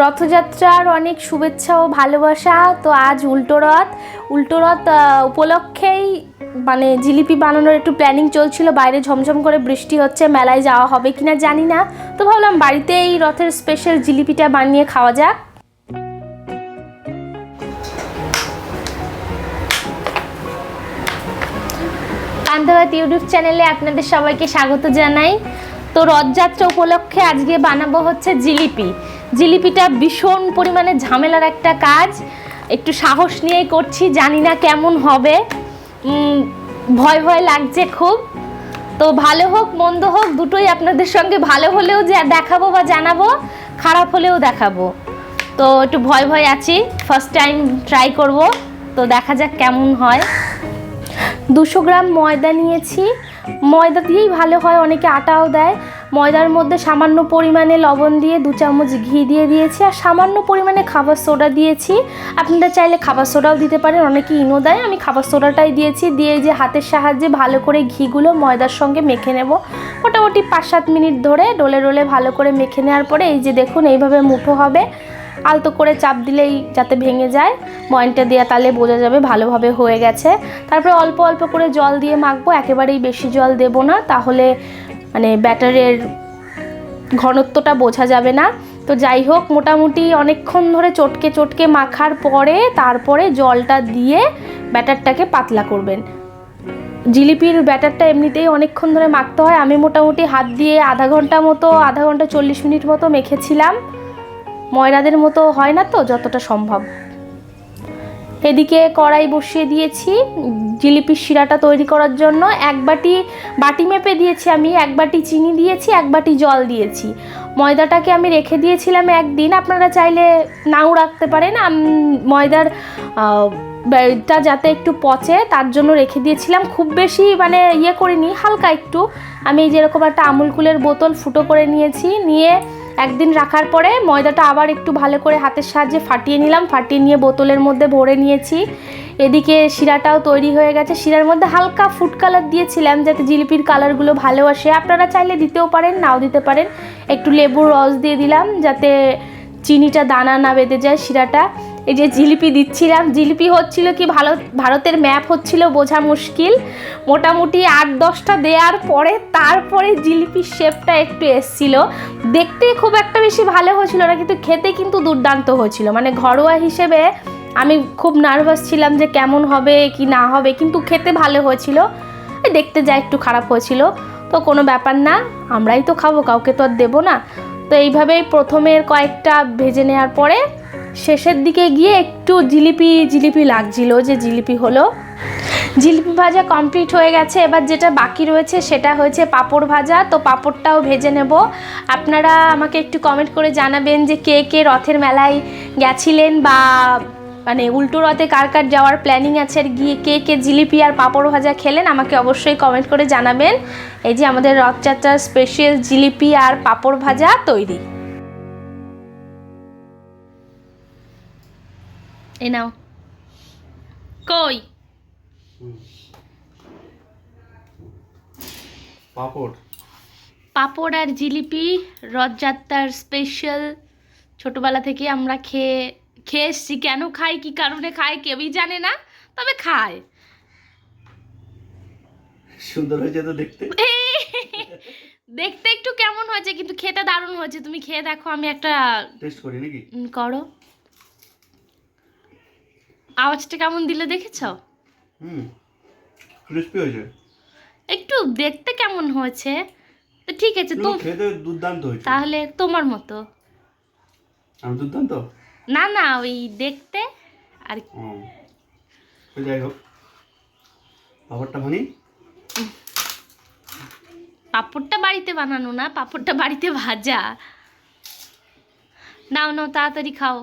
রথযাত্রার অনেক শুভেচ্ছা ও ভালোবাসা। তো আজ উল্টো রথ উপলক্ষেই মানে জিলিপি বানানোর একটু প্ল্যানিং চলছিল। বাইরে ঝমঝম করে বৃষ্টি হচ্ছে, মেলায় যাওয়া হবে কিনা জানি না, তো ভাবলাম বাড়িতে এই রথের স্পেশাল জিলিপিটা বানিয়ে খাওয়া যাক। পান্তাভাত ইউটিউব চ্যানেলে আপনাদের সবাইকে স্বাগত জানাই। তো রথযাত্রা উপলক্ষে আজকে বানাবো হচ্ছে জিলিপিটা ভীষণ পরিমাণে ঝামেলার একটা কাজ, একটু সাহস নিয়েই করছি, জানি না কেমন হবে, ভয় লাগছে খুব। তো ভালো হোক মন্দ হোক দুটোই আপনাদের সঙ্গে, ভালো হলেও যে দেখাবো বা জানাবো, খারাপ হলেও দেখাবো। তো একটু ভয় আছি, ফার্স্ট টাইম ট্রাই করব, তো দেখা যাক কেমন হয়। 200 গ্রাম ময়দা নিয়েছি, ময়দা দিয়েই ভালো হয়, অনেকে আটাও দেয়। ময়দার মধ্যে সামান্য পরিমাণে লবণ দিয়ে 2 চামচ ঘি দিয়ে দিয়েছি, আর সামান্য পরিমাণে খাবার সোডা দিয়েছি। আপনারা চাইলে খাবার সোডাও দিতে পারেন, অনেকে ইনো দেয়, আমি খাবার সোডাটাই দিয়েছি। দিয়ে যে হাতের সাহায্যে ভালো করে ঘিগুলো ময়দার সঙ্গে মেখে নেব, মোটামুটি 5-7 মিনিট ধরে ডলে ভালো করে মেখে নেওয়ার পরে এই যে দেখুন এইভাবে মুঠো হবে, আলতো করে চাপ দিলেই যাতে ভেঙে যায়, ময়নটা দেওয়া তাহলে বোঝা যাবে ভালোভাবে হয়ে গেছে। তারপরে অল্প অল্প করে জল দিয়ে মাখবো, একেবারেই বেশি জল দেব না, তাহলে মানে ব্যাটারের ঘনত্বটা বোঝা যাবে না। তো যাই হোক, মোটামুটি অনেকক্ষণ ধরে চটকে মাখার পরে তারপরে জলটা দিয়ে ব্যাটারটাকে পাতলা করবেন। জিলিপির ব্যাটারটা এমনিতেই অনেকক্ষণ ধরে মাখতে হয়, আমি মোটামুটি হাত দিয়ে আধা ঘন্টা 40 মিনিট মতো মেখেছিলাম। ময়রাদের মতো হয় না তো, যতটা সম্ভব। এদিকে কড়াই বসিয়ে দিয়েছি জিলিপির শিরাটা তৈরি করার জন্য। বাটি মেপে দিয়েছি আমি, 1 বাটি চিনি দিয়েছি, 1 বাটি জল দিয়েছি। ময়দাটাকে আমি রেখে দিয়েছিলাম একদিন, আপনারা চাইলে নাও রাখতে পারেন। ময়দার টা যাতে একটু পচে তার জন্য রেখে দিয়েছিলাম, খুব বেশি মানে করিনি, হালকা একটু। আমি যেরকম একটা আমুল কুলের বোতল ফুটো করে নিয়ে একদিন রাখার পরে ময়দাটা আবার একটু ভালো করে হাতের সাহায্যে ফাটিয়ে নিয়ে বোতলের মধ্যে ভরে নিয়েছি। এদিকে শিরাটাও তৈরি হয়ে গেছে, শিরার মধ্যে হালকা ফুড কালার দিয়েছিলাম যাতে জিলিপির কালারগুলো ভালো আসে, আপনারা চাইলে দিতেও পারেন নাও দিতে পারেন। একটু লেবুর রস দিয়ে দিলাম যাতে চিনিটা দানা না বেঁধে যায় শিরাটা। এই যে জিলিপি দিচ্ছিলাম, জিলিপি হচ্ছিল কি ভারতের ম্যাপ হচ্ছিল বোঝা মুশকিল। মোটামুটি 8-10টা দেওয়ার পরে তারপরে জিলিপির শেপটা একটু এসছিল, দেখতে খুব একটা বেশি ভালো হয়েছিল না, কিন্তু খেতে কিন্তু দুর্দান্ত হয়েছিল। মানে ঘরোয়া হিসেবে আমি খুব নার্ভাস ছিলাম যে কেমন হবে কি না হবে, কিন্তু খেতে ভালো হয়েছিল। দেখতে যা একটু খারাপ হয়েছিল, তো কোনো ব্যাপার না, আমরাই তো খাবো, কাউকে তো আর দেবো না। তো এইভাবেই প্রথমের কয়েকটা ভেজে নেওয়ার পরে শেষের দিকে গিয়ে একটু জিলিপি লাগছিল যে জিলিপি হলো। জিলিপি ভাজা কমপ্লিট হয়ে গেছে, এবার যেটা বাকি রয়েছে সেটা হয়েছে পাঁপড় ভাজা। তো পাঁপড়টাও ভেজে নেব। আপনারা আমাকে একটু কমেন্ট করে জানাবেন যে কে রথের মেলায় গেছিলেন, বা মানে উল্টো রথে কার যাওয়ার প্ল্যানিং আছে, আর গিয়ে কে জিলিপি আর পাঁপড় ভাজা খেলেন, আমাকে অবশ্যই কমেন্ট করে জানাবেন। এই যে আমাদের রথযাত্রার স্পেশাল জিলিপি আর পাঁপড় ভাজা তৈরি। এ নাও, কই পাঁপড় আর জিলিপি রথযাত্রার স্পেশাল। ছোটবেলা থেকে আমরা খেয়ে এসছি, কেন খাই কি কারণে খাই কেউই জানে না, তবে খায়। সুন্দর হয়েছে তো দেখতে। দেখতে একটু কেমন হয়েছে, কিন্তু খেতে দারুণ হয়েছে। তুমি খেয়ে দেখো, আমি একটা টেস্ট করি নাকি? করো। আওয়াজটা কেমন দিলে দেখেছো? ক্রিস্পি হয়েছে। একটু দেখতে কেমন হয়েছে, তো ঠিক আছে, তো খেতে দুর্দান্ত হয়েছে। তাহলে তোমার মতো। আমি দুর্দান্ত না ওই দেখতে আর যাই হোক, পাপড়টা ভানি। পাঁপড়টা বাড়িতে বানানো না, পাঁপড়টা বাড়িতে ভাজা। নাও তাড়াতাড়ি খাও।